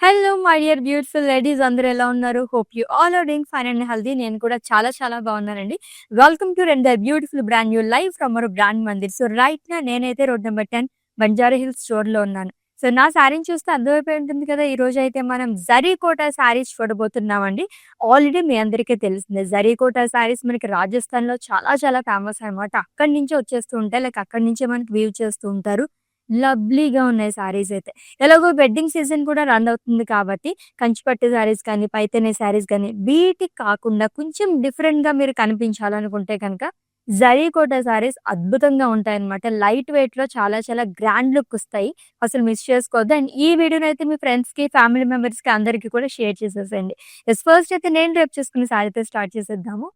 Hello my dear beautiful ladies, అందరూ ఎలా ఉన్నారు? Hope you all are doing fine and healthy. నేను కూడా చాలా చాలా బాగున్నానండి. Welcome to beautiful brand new live from our brand Mandir. So right నా నేనైతే రోడ్ నెంబర్ 10 బంజారా హిల్స్ స్టోర్లో ఉన్నాను. సో నా శారీని చూస్తే అర్థమైపోయి ఉంటుంది కదా. ఈ రోజు అయితే మనం జరీకోట శారీస్ చూడబోతున్నామండి. ఆల్రెడీ మీ అందరికీ తెలిసిందే, జరీకోట శారీస్ మనకి రాజస్థాన్లో చాలా చాలా ఫేమస్ అనమాట. అక్కడి నుంచే వచ్చేస్తూ ఉంటాయి, లైక్ అక్కడి నుంచే మనకి వీవ్ చేస్తూ ఉంటారు. లవ్లీగా ఉన్నాయి శారీస్ అయితే. ఎలాగో వెడ్డింగ్ సీజన్ కూడా రన్ అవుతుంది కాబట్టి కంచిపట్టు శారీస్ కానీ, పైతనే శారీస్ కానీ వీటికి కాకుండా కొంచెం డిఫరెంట్‌గా మీరు కనిపించాలనుకుంటే కనుక జరీకోట శారీస్ అద్భుతంగా ఉంటాయన్నమాట. లైట్ వెయిట్‌లో చాలా చాలా గ్రాండ్ లుక్ వస్తాయి. అసలు మిస్ చేసుకోవద్దు. అండ్ ఈ వీడియోనైతే మీ ఫ్రెండ్స్‌కి, ఫ్యామిలీ మెంబర్స్‌కి అందరికీ కూడా షేర్ చేసేసేయండి. యెస్, ఫస్ట్ అయితే నేను రేపు చేసుకునే శారీతో స్టార్ట్ చేసేద్దాము.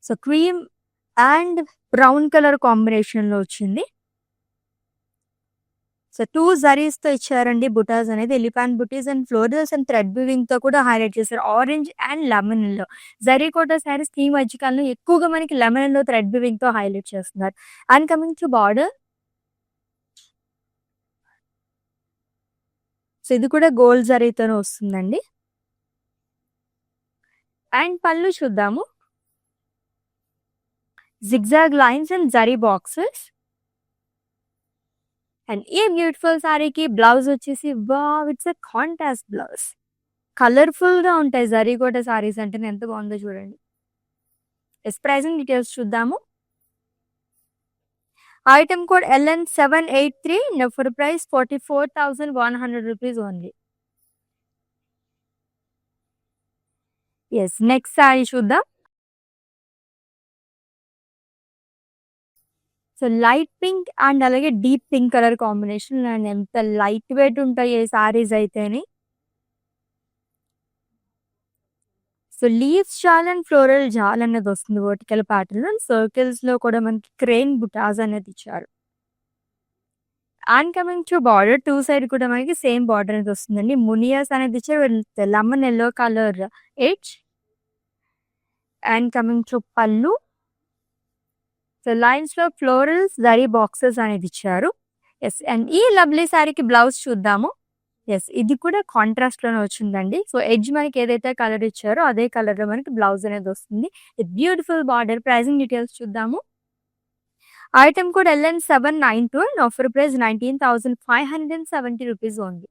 So cream and brown colour కాంబినేషన్‌లో వచ్చింది. సో 2 జరీస్‌తో ఇచ్చారండి బుటాస్ అనేది. Elephant buttis and florals and thread వీవింగ్‌తో కూడా హైలైట్ చేశారు. Orange and lemon yellow. Zari Kota sarees ఈ మధ్య కాలంలో ఎక్కువగా మనకి లెమన్ యెల్లో థ్రెడ్ వీవింగ్‌తో హైలైట్ చేస్తున్నారు. And coming to border, so ఇది కూడా గోల్డ్ జరీతోనే వస్తుందండి. అండ్ పళ్ళు చూద్దాము. Zigzag lines and zari boxes. And ఈ బ్యూటిఫుల్ సారీకి బ్లౌజ్ వచ్చేసి wow! It's a contrast blouse. కలర్‌ఫుల్‌గా ఉంటాయి జరీకోట సారీస్ అంటేనే ఎంత బాగుందో చూడండి. యెస్, ప్రైజింగ్ డీటెయిల్స్ చూద్దాము. Item code LN783, offer price 44,100 rupees only. Yes, next saree చూద్దాం. సో లైట్ పింక్ అండ్ అలాగే deep pink colour combination. And ఎంత లైట్ వెయిట్ ఉంటాయి ఈ సారీస్ అయితేని. So leaves jaal and floral jaal అనేది వస్తుంది వర్టికల్ ప్యాటర్న్. అండ్ సర్కిల్స్‌లో కూడా మనకి క్రేన్ బుటాస్ అనేది ఇచ్చారు. And coming to border, 2 side కూడా మనకి సేమ్ బార్డర్ అనేది వస్తుందండి. మునియాస్ అనేది ఇచ్చారు with lemon yellow colour edge. And coming to pallu, so లైన్స్‌లో ఫ్లోరల్స్, జరీ బాక్సెస్ అనేది ఇచ్చారు. యెస్, అండ్ ఈ లవ్లీ సారీకి బ్లౌజ్ చూద్దాము. యెస్, ఇది కూడా కాంట్రాస్ట్‌లోనే వచ్చిందండి. సో ఎడ్జ్ మనకి ఏదైతే కలర్ ఇచ్చారో అదే కలర్‌లో మనకి బ్లౌజ్ అనేది వస్తుంది. With beautiful border. Pricing details చూద్దాము. Item code LN792, offer price 19,570 rupees only.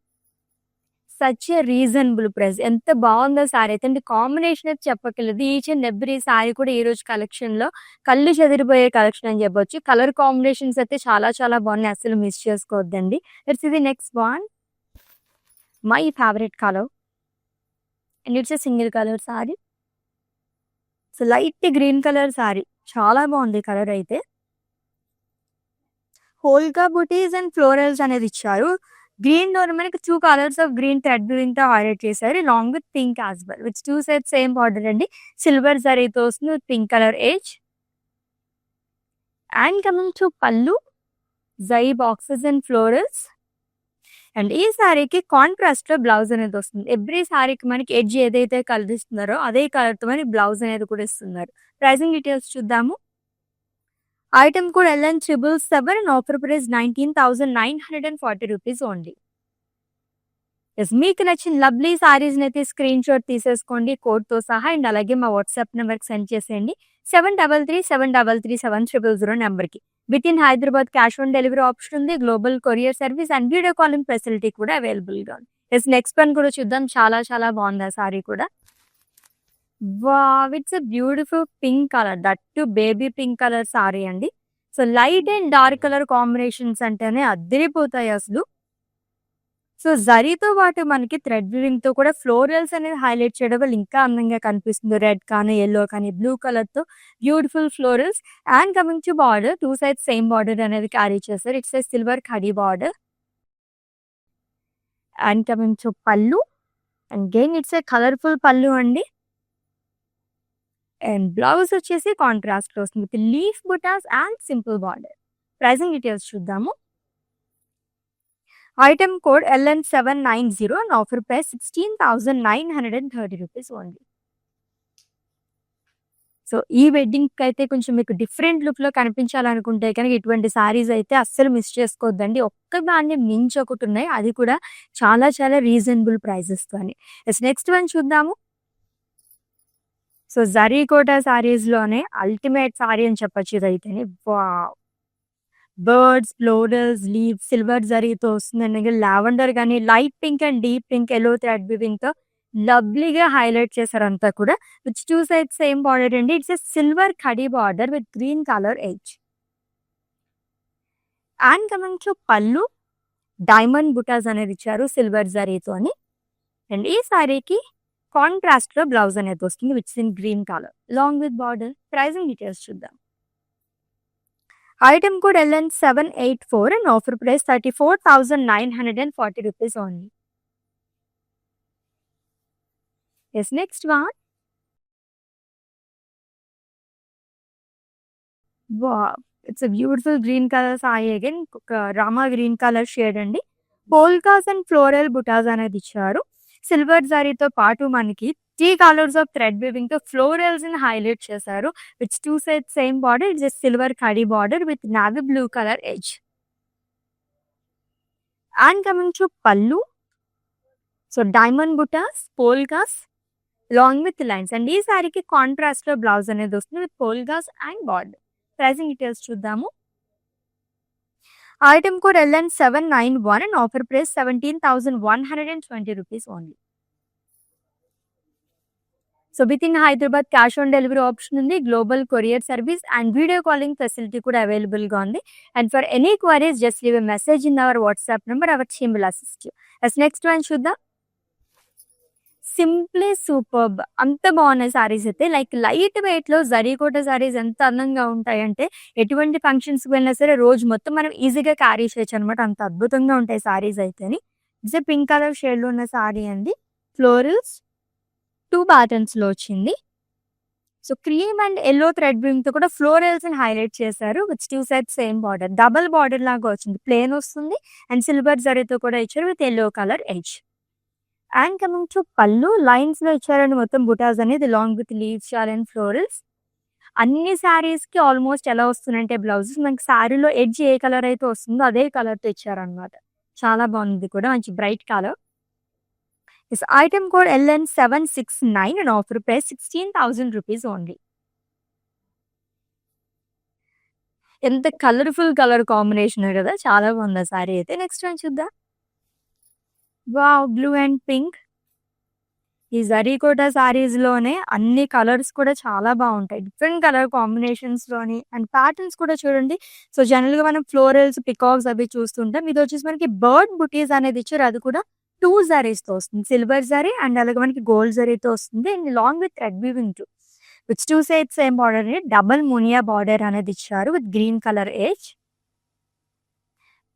Such a reasonable price. ఎంత బాగుందో సారీ అయితే అండి. కాంబినేషన్ అయితే చెప్పక్కర్లేదు. ఈచ్ అండ్ ఎవ్రీ సారీ కూడా ఈ రోజు కలెక్షన్‌లో కళ్ళు చెదిరిపోయే కలెక్షన్ అని చెప్పొచ్చు. కలర్ కాంబినేషన్స్ అయితే చాలా చాలా బాగున్నాయి. అస్సలు మిస్ చేసుకోవద్దండి. Let's see the next one. My favourite colour and it's a single colour saree. So light green colour saree. చాలా బాగుంది కలర్ అయితే. హోల్కా బుటీస్ అండ్ ఫ్లోరల్స్ అనేది ఇచ్చారు. గ్రీన్ లోనే మనకి 2 కలర్స్ ఆఫ్ గ్రీన్ థ్రెడ్ వీవింగ్‌తో హైలైట్ చేశారు. Long with pink as well. With 2 sides same border అండి. సిల్వర్ జరీతో వస్తుంది with pink colour edge. And coming to pallu, zari boxes and florals. And ఈ సారీకి కాంట్రాస్ట్‌లో బ్లౌజ్ అనేది వస్తుంది. ఎవ్రీ సారీకి మనకి ఎడ్జ్ ఏదైతే కలర్ ఇస్తున్నారో అదే కలర్‌తో మనకి బ్లౌజ్ అనేది కూడా ఇస్తున్నారు. ప్రైజింగ్ డీటెయిల్స్ చూద్దాము. Item code LN777, offer price 19,940 rupees only. Yes, మీకు నచ్చిన లవ్లీ సారీస్‌ని అయితే స్క్రీన్ షాట్ తీసేసుకోండి కోడ్‌తో సహా. అండ్ అలాగే మా వాట్సాప్ నెంబర్‌కి సెండ్ చేసేయండి. 7337337000 నెంబర్‌కి. With in Hyderabad cash on delivery option ఉంది. Global courier service and video calling facility కూడా అవైలబుల్‌గా ఉంది. యెస్, నెక్స్ట్ వన్ కూడా చూద్దాం. చాలా చాలా బాగుంది ఆ సారీ కూడా. Wow! It's a beautiful pink colour. That to baby pink colour sorry అండి. So light and dark colour combinations అంటేనే అద్దిరిపోతాయి అసలు. సో జరీతో పాటు మనకి థ్రెడ్ వీవింగ్‌తో కూడా ఫ్లోరల్స్ అనేది హైలైట్ చేయడం వల్ల ఇంకా అందంగా కనిపిస్తుంది. రెడ్ కానీ, యెల్లో కానీ, బ్లూ కలర్‌తో beautiful florals. And coming to border, 2 sides same border అనేది క్యారీ చేశారు. It's a silver kadi border. And coming to pallu. And again it's a colourful pallu అండి. అండ్ బ్లౌజ్ వచ్చేసి కాంట్రాస్ట్‌లో వస్తుంది with leaf butas and simple border. Pricing details చూద్దాము. Item code LN790, and offer price 16,930 rupees only. So, ఈ వెడ్డింగ్‌కైతే కొంచెం మీకు డిఫరెంట్ లుక్‌లో కనిపించాలనుకుంటే కనుక ఇటువంటి శారీస్ అయితే అస్సలు మిస్ చేసుకోవద్దండి. ఒక్కదాన్ని మించి ఒకటున్నాయి. అది కూడా చాలా చాలా రీజనబుల్ ప్రైజెస్‌తోని. యెస్. నెక్స్ట్ వన్ చూద్దాము. సో, జరీ కోటా శారీస్‌లోనే అల్టిమేట్ శారీ అని చెప్పొచ్చు ఇదైతేని. Wow! Birds, florals, leaves, silver జరీతో వస్తుందండి. లావెండర్ గాని, light pink and deep pink, yellow thread వీవింగ్‌తో లవ్లీగా హైలైట్ చేశారంతా కూడా. విచ్ 2 సైడ్స్ సేమ్ బార్డర్ అండి. It's a silver kadi border with green colour edge. And coming to pallu, diamond butas అనేది ఇచ్చారు సిల్వర్ జరీతోని. అండ్ ఈ సారీకి కాంట్రాస్ట్‌లో బ్లౌజ్ అనేది వస్తుంది which is in green colour long with border. Pricing details చూద్దాం. Item code LN784 and offer price 34,940 rupees only. Yes, next one. Wow, it's a beautiful green color saree again. Rama green color shade అండి. Polkas and floral butas అనేది ఇచ్చారు. Silver జరీతో పాటు మనకి 3 colours of thread weaving తో florals ని highlight చేశారు. Which 2 sides same border. It's silver kadi border with navy blue colour edge. And coming to pallu, so diamond butas, polkas long with lines and ఈ సారీకి కాంట్రాస్ట్ లో బ్లౌజ్ అనేది వస్తుంది with polkas and border. Pricing details చూద్దాము. Item code LN791 and offer price 17,120 rupees only. So with in Hyderabad cash on delivery option ఉంది. Global courier service and video calling facility కూడా available గా ఉంది. And for any queries just leave a message in our WhatsApp number. Our team will assist you. Next one చూద్దాం. Simply superb, అంత బాగున్నాయి సారీస్ అయితే. Like light weight లో జరీకోట సారీస్ ఎంత అందంగా ఉంటాయంటే ఎటువంటి ఫంక్షన్స్ వెళ్ళినా సరే రోజు మొత్తం మనం ఈజీగా క్యారీ చేయొచ్చు అనమాట. అంత అద్భుతంగా ఉంటాయి సారీస్ అయితే. ఇట్స్ పింక్ కలర్ షేడ్ లో ఉన్న సారీ అండి. ఫ్లోరల్స్ 2 ప్యాటర్న్స్ లో వచ్చింది. So cream and yellow thread weaving తో కూడా ఫ్లోరల్స్ ని హైలైట్ చేశారు. With 2 sides same border, double border లాగా వచ్చింది. ప్లేన్ వస్తుంది అండ్ సిల్వర్ జరీతో కూడా ఇచ్చారు with yellow colour edge. And coming to pallu, lines లో ఇచ్చారండి మొత్తం బుటాస్ అనేది long with leaves, shawl and florals. అన్ని శారీస్ కి ఆల్మోస్ట్ ఎలా వస్తుందంటే బ్లౌజెస్ మనకి శారీలో ఎడ్జ్ ఏ కలర్ అయితే వస్తుందో అదే కలర్ తో ఇచ్చారనమాట. చాలా బాగుంది కూడా, మంచి bright colour. This item code LN769 and offer price 16,000 rupees only. ఎంత కలర్ఫుల్ కలర్ కాంబినేషన్ కదా, చాలా బాగుంది ఆ సారీ అయితే. నెక్స్ట్ వన్ చూద్దాం. Wow, blue and pink. ఈ జరీకోట సారీస్ లోనే అన్ని కలర్స్ కూడా చాలా బాగుంటాయి. డిఫరెంట్ కలర్ కాంబినేషన్స్ లోని అండ్ ప్యాటర్న్స్ కూడా చూడండి. సో జనరల్ గా మనం ఫ్లోరల్స్, పికాక్స్ అవి చూస్తుంటాం. ఇది వచ్చేసి మనకి బర్డ్ బుటీస్ అనేది ఇచ్చారు. అది కూడా 2 జరీస్ తో వస్తుంది. సిల్వర్ జరీ అండ్ అలాగే మనకి గోల్డ్ జరీతో వస్తుంది. And long with thread weaving to which 2 sides same border అనేది డబల్ మునియా బార్డర్ అనేది ఇచ్చారు with green colour edge.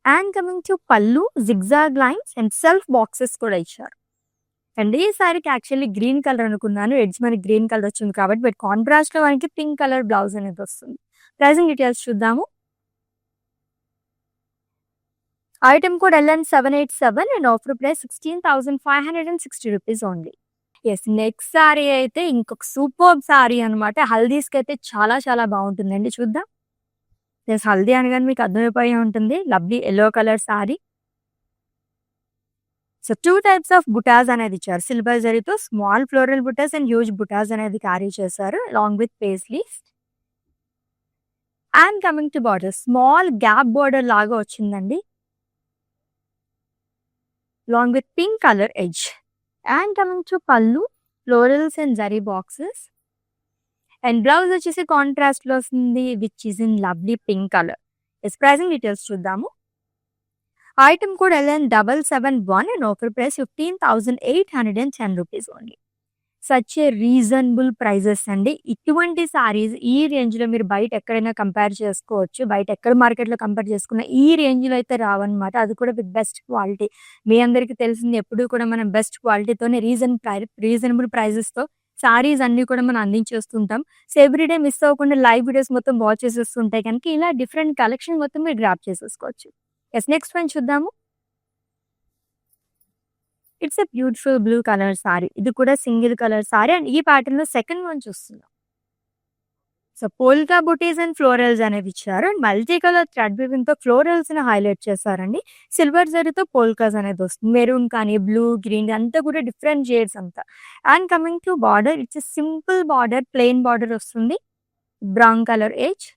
And coming to pallu, zigzag lines and self boxes కూడా ఇచ్చారు. అండ్ ఈ సారీకి యాక్చువల్లీ గ్రీన్ కలర్ అనుకున్నాను. ఎడ్జ్ మనకి గ్రీన్ కలర్ వచ్చింది కాబట్టి, బట్ కాంట్రాస్ట్ లో మనకి పింక్ కలర్ బ్లౌజ్ అనేది వస్తుంది. ప్రైసింగ్ డీటెయిల్స్ చూద్దాము. Item code LN787 and offer price 16,560 rupees only. Yes, next sari అయితే ఇంకొక సూపర్ సారీ అనమాట. హల్దీస్కి అయితే చాలా చాలా బాగుంటుందండి. చూద్దాం. ఎస్, హల్దీ అనగానే మీకు అర్థమైపోయి ఉంటుంది. Lovely yellow colour saree. So 2 types of butas అనేది ఇచ్చారు. సిల్వర్ జరీతో small floral butas and huge butas అనేది క్యారీ చేశారు long with paisleys. And coming to border, small gap border లాగా వచ్చిందండి long with pink colour edge. And coming to pallu, florals and zari boxes. And blouse వచ్చేసి contrast లో వస్తుంది which is in lovely pink colour. Yes, pricing details చూద్దాము. Item code LN771 and offer price 15,810 rupees only. Such a reasonable prices అండి. ఇటువంటి సారీస్ ఈ range లో మీరు బయట ఎక్కడైనా కంపేర్ చేసుకోవచ్చు. బయట ఎక్కడ మార్కెట్ లో కంపేర్ చేసుకున్న ఈ రేంజ్ లో అయితే రావన్నమాట. అది కూడా విత్ బెస్ట్ క్వాలిటీ. మీ అందరికీ తెలిసింది, ఎప్పుడు కూడా మనం బెస్ట్ క్వాలిటీతోనే రీజనబుల్ ప్రైజెస్ తో సారీస్ అన్ని కూడా మనం అందించేస్తుంటాం. సో ఎవ్రీడే మిస్ అవ్వకుండా లైవ్ వీడియోస్ మొత్తం వాచ్ చేసేస్తుంటాయి కనుక ఇలా డిఫరెంట్ కలెక్షన్ మొత్తం మీరు గ్రాప్ చేసేసుకోవచ్చు. ఎస్, నెక్స్ట్ వన్ చూద్దాము. It's a beautiful blue colour saree. ఇది కూడా సింగిల్ కలర్ సారీ అండ్ ఈ ప్యాటర్న్ లో సెకండ్ వన్ చూస్తున్నాం. So, polka butis and florals అనేవి ఇచ్చారు. అండ్ మల్టీ కలర్ థ్రెడ్ వీవింగ్‌తో ఫ్లోరల్స్‌ని హైలైట్ చేశారండి. సిల్వర్ జరీతో పోల్కాస్ అనేదొస్తుంది. మెరూన్ కానీ, బ్లూ, గ్రీన్ అంతా కూడా డిఫరెంట్ షేడ్స్ అంతా. And coming to border, it's simple border, plain border వస్తుంది. Brown colour edge.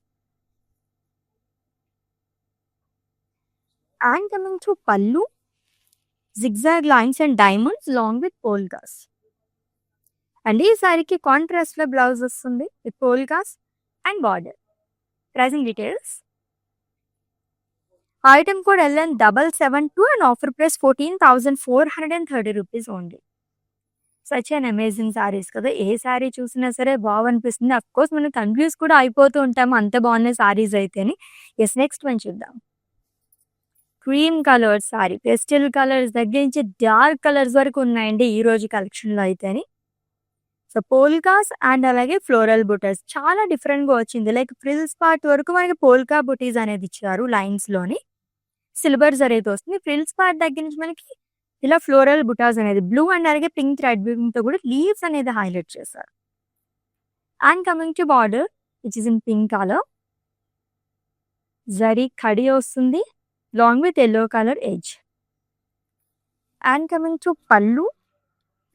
And coming to pallu, zigzag lines and diamonds long with polkas. And ఈ సారీకి కాంట్రాస్ట్‌లో బ్లౌజ్ వస్తుంది with polkas and border. Pricing details. Item code LN772 and offer price 14,430 rupees only. Such an amazing sarees కదా! ఏ sorry చూసినా సరే wow అనిపిస్తుంది. Of course మనం కన్‌ఫ్యూజ్ కూడా అయిపోతూ ఉంటాము. అంత బాగున్నాయి సారీస్ అయితేని. యెస్, నెక్స్ట్ వన్ చూద్దాం. Cream colour sorry, pastel colours దగ్గర నుంచి డార్క్ కలర్స్ వరకు ఉన్నాయండి ఈ రోజు కలెక్షన్‌లో అయితేని. సో, పోల్కాస్ అండ్ అలాగే ఫ్లోరల్ బుటీస్ చాలా డిఫరెంట్‌గా వచ్చింది. లైక్ ఫ్రిల్స్ పార్ట్ వరకు మనకి పోల్కా బుటీస్ అనేది ఇచ్చారు లైన్స్‌లోని. సిల్వర్ జరీతో వస్తుంది. ఫ్రిల్స్ పార్ట్ దగ్గర నుంచి మనకి ఇలా ఫ్లోరల్ బుటాస్ అనేది బ్లూ అండ్ అలాగే పింక్ థ్రెడ్ వీవింగ్‌తో కూడా లీవ్స్ అనేది హైలైట్ చేశారు. And coming to border which is in pink colour. Zari కడి వస్తుంది long with yellow colour edge. And coming to pallu,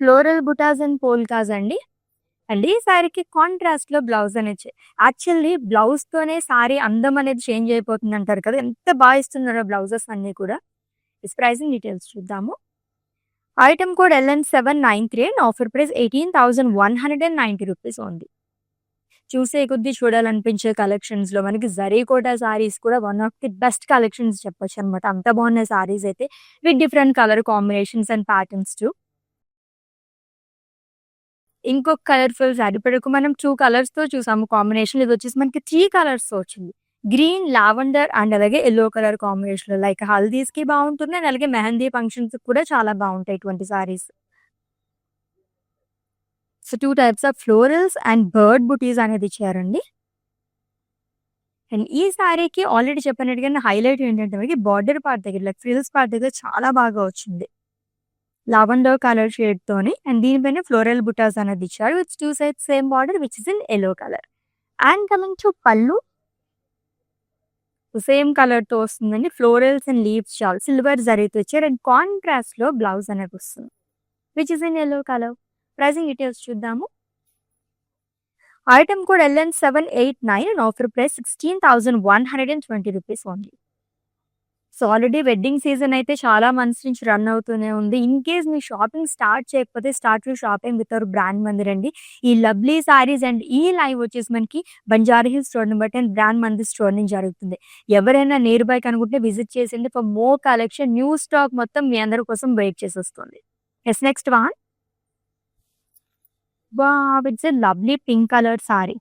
floral butas and polkas అండి. అండ్ ఈ సారీకి కాంట్రాస్ట్‌లో బ్లౌజ్ అనేది యాక్చువల్లీ బ్లౌజ్‌తోనే సారీ అందం అనేది చేంజ్ అయిపోతుంది అంటారు కదా! ఎంత బాగా ఇస్తున్నారో బ్లౌజెస్ అన్నీ కూడా. ప్రైసింగ్ డీటెయిల్స్ చూద్దాము. Item code LN793 and offer price 18,190 rupees only. చూసే కొద్దీ చూడాలనిపించే కలెక్షన్స్‌లో మనకి జరీకోటా సారీస్ కూడా one of the best collections చెప్పొచ్చు అనమాట. అంత బాగున్నాయి సారీస్ అయితే with different colour combinations and patterns two. ఇంకొక కలర్‌ఫుల్ సారీ ఇప్పటివరకు మనం 2 కలర్స్‌తో చూసాము కాంబినేషన్. ఇదొచ్చేసి మనకి 3 కలర్స్‌తో వచ్చింది. గ్రీన్, లావెండర్ అండ్ అలాగే యెల్లో కలర్ కాంబినేషన్‌లో లైక్ హల్దీస్‌కి బాగుంటుంది అండ్ అలాగే మెహందీ ఫంక్షన్స్‌కి కూడా చాలా బాగుంటాయి ఇటువంటి saris. So, 2 types of florals and bird బుటీస్ అనేది ఇచ్చారండి. అండ్ ఈ సారీకి ఆల్రెడీ చెప్పినట్టుగానే హైలైట్ ఏంటంటే మనకి బార్డర్ పార్ట్ దగ్గర లైక్ ఫ్రిల్స్ పార్ట్ దగ్గర చాలా బాగా వచ్చింది. లావెండర్ కలర్ షేడ్‌తోని అండ్ దీనిపైన ఫ్లోరల్ బుటాస్ అనేది ఇచ్చారు. With 2 sides same border which is in yellow colour. And coming to pallu, same కలర్‌తో వస్తుందండి. ఫ్లోరల్స్ అండ్ లీవ్స్ చాలా సిల్వర్ జరీతో ఇచ్చారు. అండ్ కాంట్రాస్ట్‌లో బ్లౌజ్ అనేది వస్తుంది which is in yellow colour. Pricing details చూద్దాము. Item code LN789 and offer price 16,120 rupees only. So, already wedding season అయితే చాలా మంత్స్ నుంచి రన్ అవుతూనే ఉంది. ఇన్ కేస్ మీ షాపింగ్ స్టార్ట్ చేయకపోతే start your shopping with our brand Mandir అండి. ఈ లవ్లీ సారీస్ అండ్ ఈ లైవ్ వచ్చేసి మనకి Banjara Hills store number 10 brand Mandir store నుంచి జరుగుతుంది. ఎవరైనా నియర్ బై కనుకుంటే విజిట్ చేసేయండి. For more collection new stock మొత్తం మీ అందరి కోసం వెయిట్ చేసేస్తుంది. Yes, next one. Wow! It's a lovely pink colour sorry.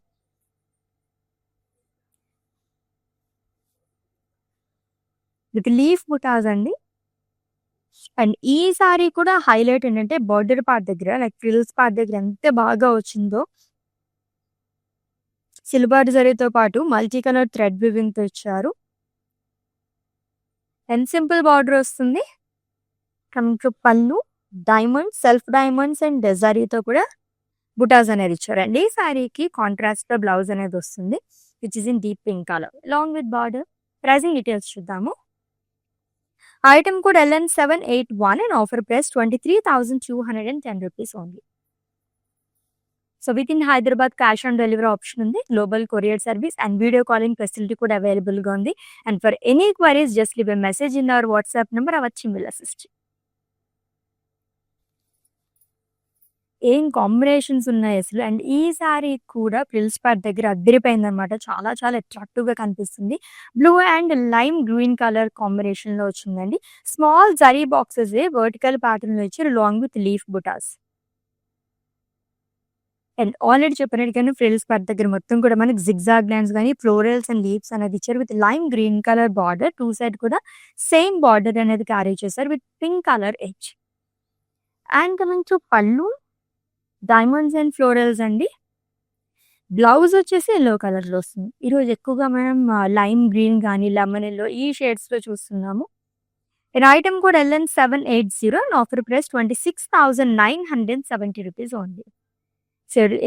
With leaf బుటాస్ అండి. అండ్ ఈ సారీ కూడా హైలైట్ ఏంటంటే బార్డర్ పార్ట్ దగ్గర లైక్ ఫ్రిల్స్ పార్ట్ దగ్గర ఎంత బాగా వచ్చిందో. సిల్వర్ జరీతో పాటు మల్టీ కలర్ థ్రెడ్ వీవింగ్‌తో ఇచ్చారు. అండ్ సింపుల్ బార్డర్ వస్తుంది. Coming to pallu, diamonds, self diamonds and జరీతో కూడా బుటాస్ అనేది ఇచ్చారు. అండ్ ఈ సారీకి కాంట్రాస్ట్‌లో బ్లౌజ్ అనేది వస్తుంది which is in deep pink colour long with border. Pricing details చూద్దాము. Item code LN781 and offer price 23,210 rupees only. So, with in Hyderabad cash on delivery option ఉంది. Global courier service and video calling facility కూడా అవైలబుల్‌గా ఉంది. And for any queries just leave a message in our WhatsApp number. Our team will assist. ఏం combinations ఉన్నాయి అసలు. And ఈ sorry కూడా frills part దగ్గర అదిరిపోయిందనమాట. చాలా చాలా అట్రాక్టివ్‌గా కనిపిస్తుంది. Blue and lime green colour కాంబినేషన్‌లో వచ్చిందండి. స్మాల్ జరీ బాక్సెస్ వర్టికల్ ప్యాటర్న్‌లో ఇచ్చారు long with leaf butas. And already చెప్పినట్టుగానే ఫ్రిల్స్ పార్ట్ దగ్గర మొత్తం కూడా మనకి జిగ్‌జాగ్ లైన్స్ గాని, ఫ్లోరల్స్ అండ్ లీవ్స్ అనేది ఇచ్చారు. With lime green colour border. 2 side కూడా సేమ్ బార్డర్ అనేది క్యారీ చేశారు with pink colour edge. And coming to pallu, diamonds and florals అండి. బ్లౌజ్ వచ్చేసి యెల్లో కలర్‌లో వస్తుంది. ఈరోజు ఎక్కువగా మనం లైమ్ గ్రీన్ గాని, లెమన్ యెల్లో ఈ షేడ్స్‌లో చూస్తున్నాము. And item code LN780 and offer price 26,970 rupees only.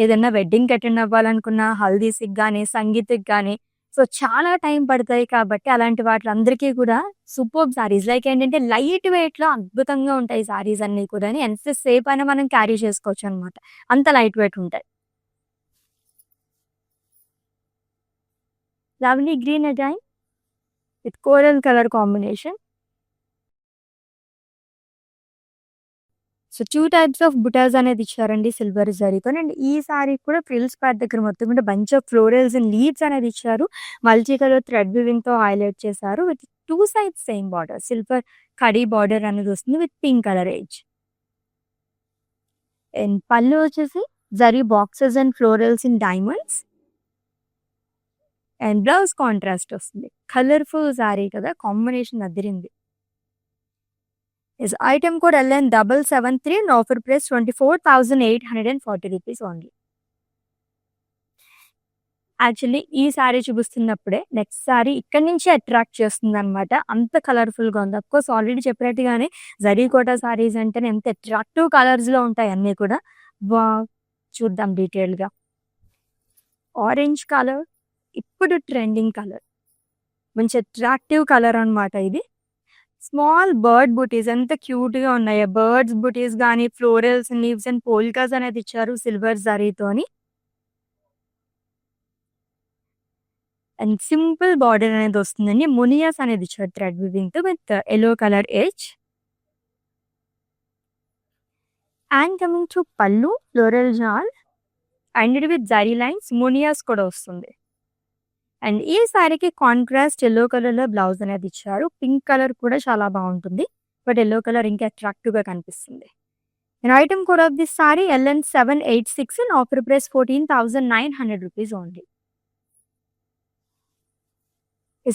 ఏదన్నా వెడ్డింగ్‌కి అటెండ్ అవ్వాలనుకున్న హల్దీస్‌కి గాని, సంగీత్‌కి గాని సో, చాలా టైం పడతాయి కాబట్టి అలాంటి వాటిలందరికీ కూడా సూపర్బ్ సారీస్. లైక్ ఏంటంటే లైట్ వెయిట్‌లో అద్భుతంగా ఉంటాయి సారీస్ అన్నీ కూడాని. ఎంత సేపైనా మనం క్యారీ చేసుకోవచ్చనమాట. అంత లైట్ వెయిట్ ఉంటాయి. Lovely green again with coral colour combination. So, 2 types of butas అనేది ఇచ్చారండి సిల్వర్ జరీతో. అండ్ ఈ సారీ కూడా ఫ్రిల్స్ పార్ట్ దగ్గర మొత్తం కూడా bunch of florals and leaves అనేది ఇచ్చారు. మల్టీ కలర్ థ్రెడ్ వీవింగ్‌తో హైలైట్ చేశారు. With 2 sides same border. Silver kadi border అనేది వస్తుంది with pink colour edge. And pallu వచ్చేసి zari boxes and florals in diamonds. And blouse contrast వస్తుంది. కలర్‌ఫుల్ సారీ కదా! Combination Adirindi. Yes, item code LN773 and offer price 24,840 rupees only. Actually ఈ sorry చూపిస్తున్నప్పుడే next sorry ఇక్కడి నుంచి attract చేస్తుందనమాట. అంత కలర్‌ఫుల్‌గా ఉంది. Of course already చెప్పినట్టుగానే జరీకోటా సారీస్ అంటేనే ఎంత అట్రాక్టివ్ కలర్స్‌లో ఉంటాయి అన్నీ కూడా. వావ్! చూద్దాం డీటెయిల్‌గా. ఆరెంజ్ కలర్ ఇప్పుడు ట్రెండింగ్ కలర్. మంచి అట్రాక్టివ్ కలర్ అనమాట ఇది. స్మాల్ బర్డ్ బూటీస్ ఎంత క్యూట్‌గా ఉన్నాయో. బర్డ్స్ బూటీస్ గాని, ఫ్లోరల్స్, లీవ్స్ అండ్ పోల్కాస్ అనేది ఇచ్చారు సిల్వర్ జరీతోని. అండ్ సింపుల్ బార్డర్ అనేది వస్తుందండి. మునియాస్ అనేది ఇచ్చారు థ్రెడ్ వీవింగ్‌తో with yellow colour edge. And coming to pallu floral jaal and with zari lines muniyas కూడా వస్తుంది. అండ్ ఈ సారీకి కాంట్రాస్ట్ యెల్లో కలర్‌లో బ్లౌజ్ అనేది ఇచ్చారు. పింక్ కలర్ కూడా చాలా బావుంటుంది. బట్ యెల్లో కలర్ ఇంకా అట్రాక్టివ్‌గా కనిపిస్తుంది. And item code of this saree LN786 and offer price 14,900 rupees only.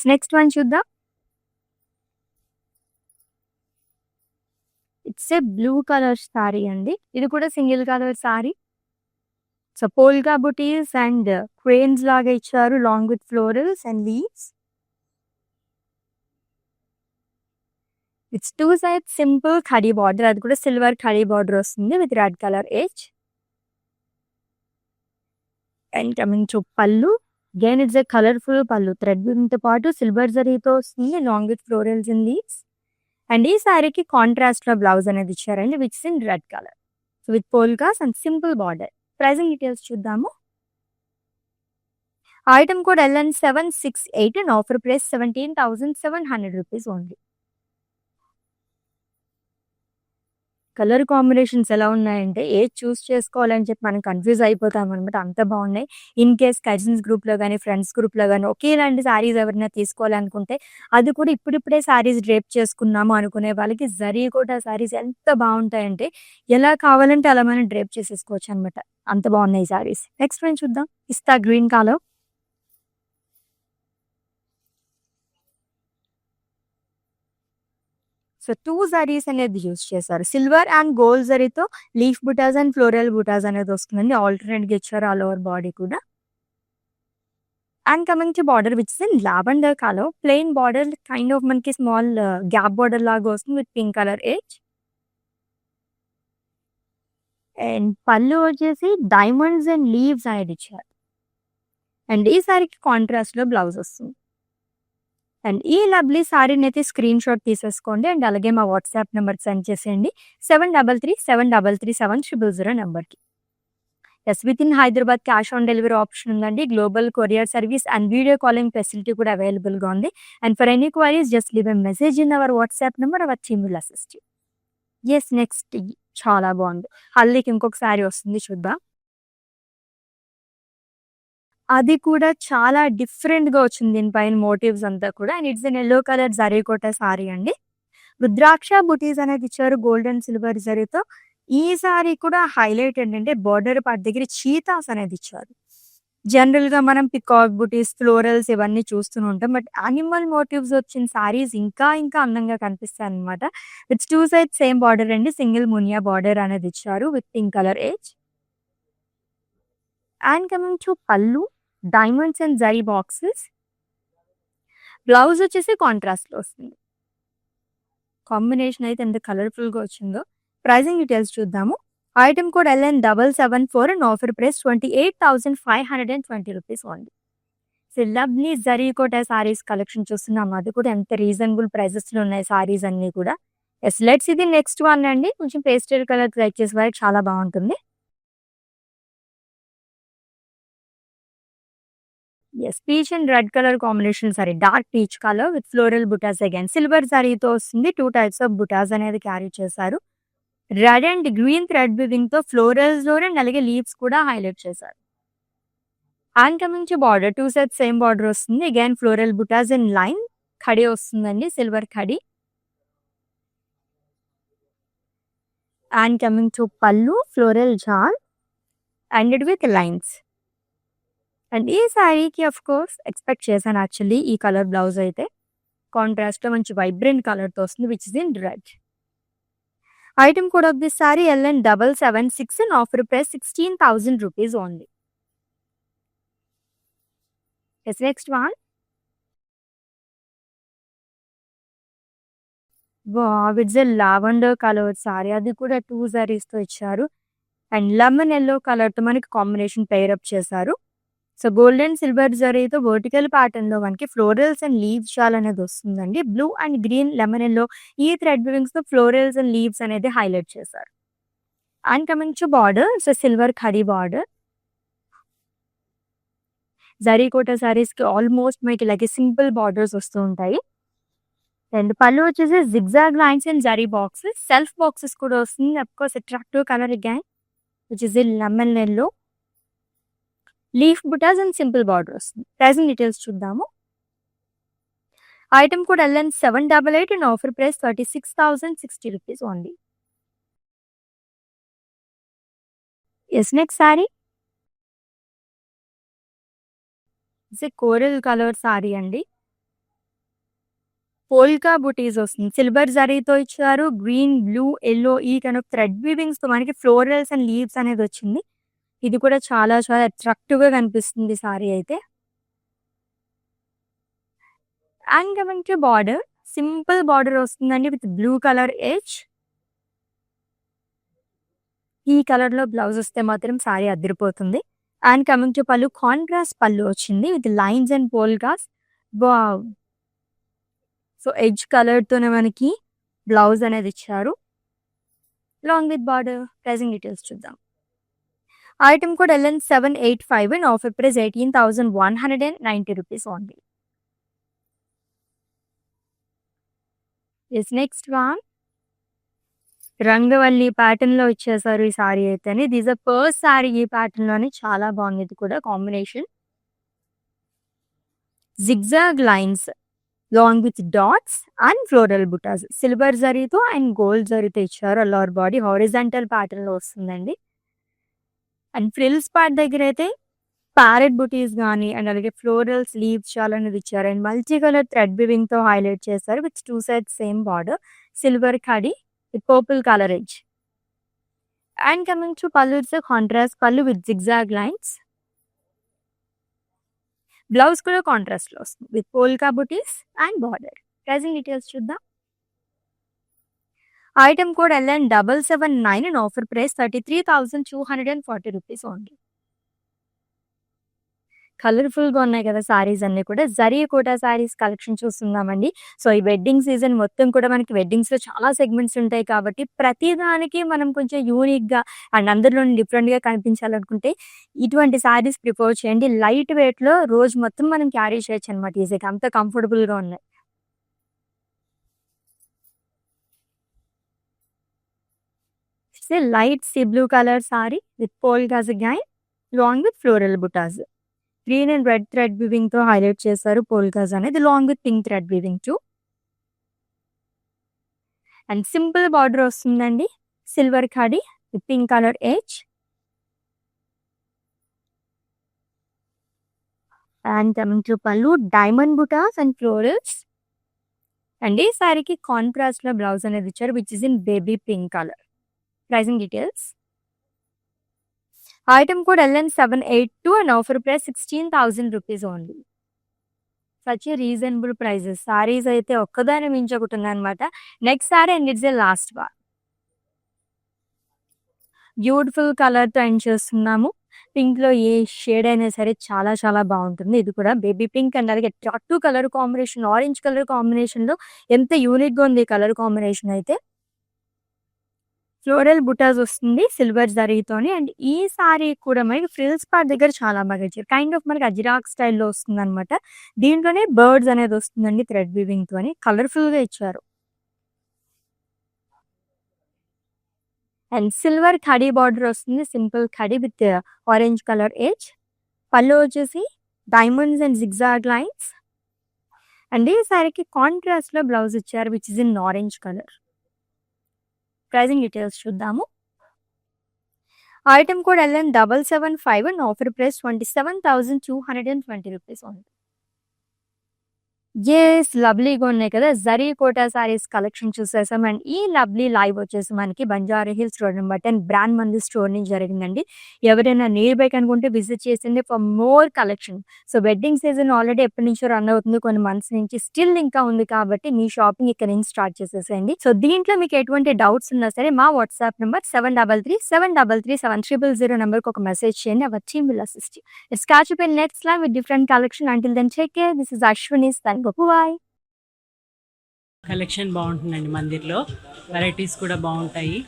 Next one చూద్దాం. It's a blue colour sorry అండి. ఇది కూడా single colour saree. So, polka butis and cranes లాగా ఇచ్చారు long with florals and leaves. It's 2 sides simple kadi border. అది కూడా silver khadi border వస్తుంది with red colour edge. And coming to pallu. Again it's a colourful pallu. Thread వీవింగ్‌తో పాటు సిల్వర్ జరీతో వస్తుంది long with florals and leaves. And ఈ సారీకి కాంట్రాస్ట్‌లో బ్లౌజ్ అనేది ఇచ్చారండి which is in red colour. So, with polkas and simple border. Pricing details చూద్దాము. Item code LN768 and offer price 17,700 rupees only. Colour combinations ఎలా ఉన్నాయంటే ఏది చూస్ చేసుకోవాలని చెప్పి మనం కన్‌ఫ్యూజ్ అయిపోతామనమాట. అంత బాగున్నాయి. ఇన్ కేస్ కజిన్స్ గ్రూప్‌లో గాని, ఫ్రెండ్స్ గ్రూప్‌లో గాని ఒకేలాంటి సారీస్ ఎవరైనా తీసుకోవాలనుకుంటే అది కూడా ఇప్పుడిప్పుడే సారీస్ డ్రేప్ చేసుకున్నాము అనుకునే వాళ్ళకి జరీకోటా సారీస్ ఎంత బావుంటాయంటే ఎలా కావాలంటే అలా మనం డ్రేప్ చేసేసుకోవచ్చనమాట. అంత బాగున్నాయి ఈ సారీస్. నెక్స్ట్ వన్ చూద్దాం. పిస్తా గ్రీన్ కలర్. సో, 2 జరీస్ అనేది యూజ్ చేశారు. సిల్వర్ అండ్ గోల్డ్ జరీతో leaf butas and floral butas అనేది వస్తుందండి. ఆల్టర్‌నేట్‌గా ఇచ్చారు ఆల్ ఓవర్ బాడీ కూడా. And coming to border which is in lavender colour. Plain border kind of మనకి స్మాల్ గ్యాప్ బార్డర్ లాగా వస్తుంది with pink colour edge. And pallu వచ్చేసి డైమండ్స్ అండ్ లీవ్స్ అనేది ఇచ్చారు. అండ్ ఈ సారీకి కాంట్రాస్ట్‌లో బ్లౌజ్ వస్తుంది. అండ్ ఈ లవ్లీ సారీనైతే స్క్రీన్ షాట్ తీసేసుకోండి. అండ్ అలాగే మా వాట్సాప్ నెంబర్‌కి సెండ్ చేసేయండి. 7337337000 నెంబర్‌కి. Yes, with in Hyderabad cash on delivery option ఉందండి. Global courier service and video calling facility కూడా అవైలబుల్‌గా ఉంది. And for any queries just leave a message in our WhatsApp number. Our team will assist you. Yes, next చాలా బాగుంది. హల్దీకి ఇంకొక sorry వస్తుంది చూద్దాం. అది కూడా చాలా డిఫరెంట్‌గా వచ్చింది దీనిపైన మోటివ్స్ అంతా కూడా. And it's an yellow colour zari kota sorry అండి. రుద్రాక్ష బుటీస్ అనేది ఇచ్చారు గోల్డ్ అండ్ సిల్వర్ జరీతో. ఈ సారీ కూడా హైలైట్ ఏంటంటే బోర్డర్ పార్ట్ దగ్గర చీతాస్ అనేది ఇచ్చారు. జనరల్‌గా మనం పికాక్ బుటీస్, ఫ్లోరల్స్ ఇవన్నీ చూస్తూనే ఉంటాం. బట్ యానిమల్ మోటివ్స్ వచ్చిన సారీస్ ఇంకా ఇంకా అందంగా కనిపిస్తాయన్నమాట. ఇట్స్ 2 సైడ్స్ సేమ్ బార్డర్ అండి. సింగిల్ మునియా బార్డర్ అనేది ఇచ్చారు with pink colour edge. And coming to pallu. Diamonds and zari boxes. Blouse వచ్చేసి కాంట్రాస్ట్‌లో వస్తుంది. కాంబినేషన్ అయితే ఎంత కలర్‌ఫుల్‌గా వచ్చిందో. ప్రైజింగ్ డీటెయిల్స్ చూద్దాము. Item code LN774 and offer price 28,520 rupees only. So lovely zari Kota saris collection చూస్తున్నాము. అది కూడా ఎంత రీజనబుల్ ప్రైజెస్లో ఉన్నాయి సారీస్ అన్నీ కూడా. ఎస్ లెట్స్ ఇది నెక్స్ట్ వన్ అండి. కొంచెం పేస్టల్ కలర్ ట్రై చేసే వారికి చాలా బాగుంటుంది. Yes peach and red colour combination sari, dark peach colour with floral butas again silver సారీతో వస్తుంది. 2 టైప్స్ ఆఫ్ బుటాస్ అనేది క్యారీ చేశారు. Red and green thread weaving తో ఫ్లోరల్స్ లో అండ్ అలాగే లీవ్స్ కూడా హైలైట్ చేశారు. And coming to border, 2 sets same border వస్తుంది. Again floral butas in line khadi వస్తుందండి, silver khadi. And coming to pallu, floral jaal and with lines. And ఈ శారీకి ఆఫ్ కోర్స్ ఎక్స్పెక్ట్ చేశాను యాక్చువల్లీ ఈ కలర్ బ్లౌజ్ అయితే. కాంట్రాస్ట్ లో మంచి వైబ్రెంట్ కలర్ తో వస్తుంది which is in red. Item code of this sari LN776 and offer price 16,000 rupees only. Yes next one. With lavender colour sari, అది కూడా 2 sarees తో ఇచ్చారు. అండ్ లెమన్ ఎల్లో కలర్ తో మనకి కాంబినేషన్ పెయిర్ అప్ చేశారు. సో గోల్డ్ అండ్ సిల్వర్ జరీతో vertical pattern లో మనకి ఫ్లోరల్స్ అండ్ లీవ్స్ షాల్ అనేది వస్తుందండి. Blue and green lemon yellow ఈ థ్రెడ్ వివింగ్స్ తో ఫ్లోరల్స్ అండ్ లీవ్స్ అనేది హైలైట్ చేశారు. And coming to border, so silver khadi border. Zari Kota saris కి ఆల్మోస్ట్ మనకి ఇలాగే సింపుల్ బార్డర్స్ వస్తూ ఉంటాయి. అండ్ పళ్ళు వచ్చేసి zigzag lines and zari boxes, self boxes కూడా వస్తుంది. Of course attractive colour again which is in lemon yellow. Leaf butas and simple border వస్తుంది. Pricing details చూద్దాము. Item code LN788 and offer price 36,060 rupees only. Yes next sari. It's a coral colour sorry అండి. Polka butis వస్తుంది. Silver జరీతో ఇచ్చారు. Green, blue, yellow ఈ kind of thread weavings తో మనకి florals and leaves అనేది వచ్చింది. ఇది కూడా చాలా చాలా అట్రాక్టివ్ గా కనిపిస్తుంది సారీ అయితే. And coming to border, simple border వస్తుందండి విత్ బ్లూ కలర్ ఎడ్జ్. ఈ కలర్ లో బ్లౌజ్ వస్తే మాత్రం సారీ అదిరిపోతుంది. And coming to pallu, contrast pallu వచ్చింది with lines and polkas. Wow. So edge colour తోనే మనకి బ్లౌజ్ అనేది ఇచ్చారు long with border. Pricing details చూద్దాం. Item code LN785 and offer price 18,190 rupees only. Yes next one. రంగవల్లి ప్యాటర్న్ లో ఇచ్చేసారు ఈ సారీ అయితే. దిస్ అ ఫస్ట్ సారీ ఈ ప్యాటర్న్ లోని, చాలా బాగుంది ఇది కూడా combination. Zigzag lines along with dots and floral butas, silver జరీతో అండ్ గోల్డ్ జరీతో ఇచ్చారు. లోవర్ బాడీ హారిజాంటల్ ప్యాటర్న్ లో వస్తుందండి. అండ్ ఫ్రిల్స్ పార్ట్ దగ్గర అయితే ప్యారెట్ బుటీస్ కానీ అండ్ అలాగే ఫ్లోరల్స్, లీవ్స్ చాలా అనేది ఇచ్చారు. And multi colour thread weaving తో హైలైట్ చేశారు with 2 sides same border, silver khadi with purple colour edge. And coming to పళ్ళు, ఇట్స్ కాంట్రాస్ట్ పళ్ళు విత్ జిగ్జాగ్ లైన్స్. బ్లౌజ్ కూడా కాంట్రాస్ట్ లో వస్తుంది with polka butis and border. Pricing details చూద్దాం. Item code LN779 and offer price 33,240 rupees only. Colourful గా ఉన్నాయి కదా సారీస్ అన్ని కూడా. జరీ కోటా సారీస్ కలెక్షన్ చూస్తున్నామండి. సో ఈ వెడ్డింగ్ సీజన్ మొత్తం కూడా మనకి వెడ్డింగ్స్ లో చాలా సెగ్మెంట్స్ ఉంటాయి కాబట్టి ప్రతి దానికి మనం కొంచెం యూనిక్ గా అండ్ అందరిలో డిఫరెంట్ గా కనిపించాలనుకుంటే ఇటువంటి సారీస్ ప్రిఫర్ చేయండి. లైట్ వెయిట్ లో రోజు మొత్తం మనం క్యారీ చేయొచ్చు అనమాట ఈజీగా, అంత కంఫర్టబుల్ గా ఉన్నాయి. Light sea blue colour sorry with polkas again long with floral butas. Green and red thread weaving తో హైలైట్ చేశారు పోల్కాస్ అనేది, long with pink thread weaving too. And simple border వస్తుందండి, silver khadi with pink colour edge. And coming to pallu, diamond butas and florals. And ఈ సారీకి contrast లో blouse అనేది ఇచ్చారు which is in baby pink colour. Pricing details. Item code LN782 and offer price 16,000 rupees only. Such reasonable prices. Saris అయితే ఒక్కదాని మించి ఒకటి ఉందన్నమాట. Next sari and it's a last one. Beautiful కలర్‌తో ఎండ్ చేస్తున్నాము. పింక్‌లో ఏ షేడ్ అయినా సరే చాలా చాలా బావుంటుంది. ఇది కూడా బేబీ పింక్ అండ్ అలాగే tattoo colour combination, orange colour కాంబినేషన్‌లో ఎంత యూనిక్‌గా ఉంది ఈ కలర్ కాంబినేషన్ అయితే. ఫ్లోరల్ బుటాస్ వస్తుంది సిల్వర్ జరీతోని. అండ్ ఈ సారీ కూడా మనకి ఫ్రిల్స్ పార్ట్ దగ్గర చాలా బాగా ఇచ్చారు. కైండ్ ఆఫ్ మనకి అజిరాక్ స్టైల్‌లో వస్తుందనమాట. దీంట్లోనే బర్డ్స్ అనేది వస్తుందండి థ్రెడ్ వీవింగ్‌తోని. కలర్‌ఫుల్‌గా ఇచ్చారు. అండ్ సిల్వర్ ఖడీ బార్డర్ వస్తుంది. Simple khadi with orange colour edge. Pallu వచ్చేసి diamonds and zigzag lines. And ఈ సారీకి కాంట్రాస్ట్‌లో బ్లౌజ్ ఇచ్చారు which is in orange colour. Pricing details చూద్దాము. Item code LN775 and offer price 27,220 rupees only. Yes! లవ్లీగా ఉన్నాయి కదా! జరీ కోటా సారీస్ కలెక్షన్ చూసేసాం. అండ్ ఈ లవ్లీ లైవ్ వచ్చేసి మనకి Banjara hills road number 10 brand మంది స్టోర్ నుంచి జరిగిందండి. ఎవరైనా నియర్ బై కనుకుంటే విజిట్ చేసింది for more collection. So wedding season already ఎప్పటి నుంచో రన్ అవుతుంది. కొన్ని మంత్స్ నుంచి స్టిల్ ఇంకా ఉంది కాబట్టి మీ షాపింగ్ ఇక్కడ నుంచి స్టార్ట్ చేసేసేయండి. సో దీంట్లో మీకు ఎటువంటి డౌట్స్ ఉన్నా సరే మా వాట్సాప్ నెంబర్ 7337337300 నెంబర్కి ఒక మెసేజ్ చేయండి. Our team will assist you. Let's catch up in next live with different collection. Until then take care. This is Ashwini signing off. Bye. Collection బాగుంటుందండి మందిర్లో. వెరైటీస్ కూడా బాగుంటాయి.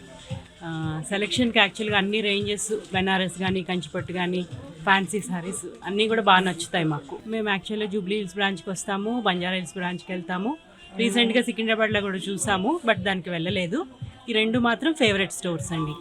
సెలెక్షన్కి యాక్చువల్గా అన్ని రేంజెస్ బెనారస్ కానీ కంచిపట్టు కానీ ఫ్యాన్సీ సారీస్ అన్నీ కూడా బాగా నచ్చుతాయి మాకు. మేము యాక్చువల్గా జూబ్లీ హిల్స్ బ్రాంచ్కి వస్తాము, బంజారా హిల్స్ బ్రాంచ్కి వెళ్తాము. రీసెంట్గా సికింద్రాబాద్లో కూడా చూసాము, బట్ దానికి వెళ్ళలేదు. ఈ రెండు మాత్రం ఫేవరెట్ స్టోర్స్ అండి.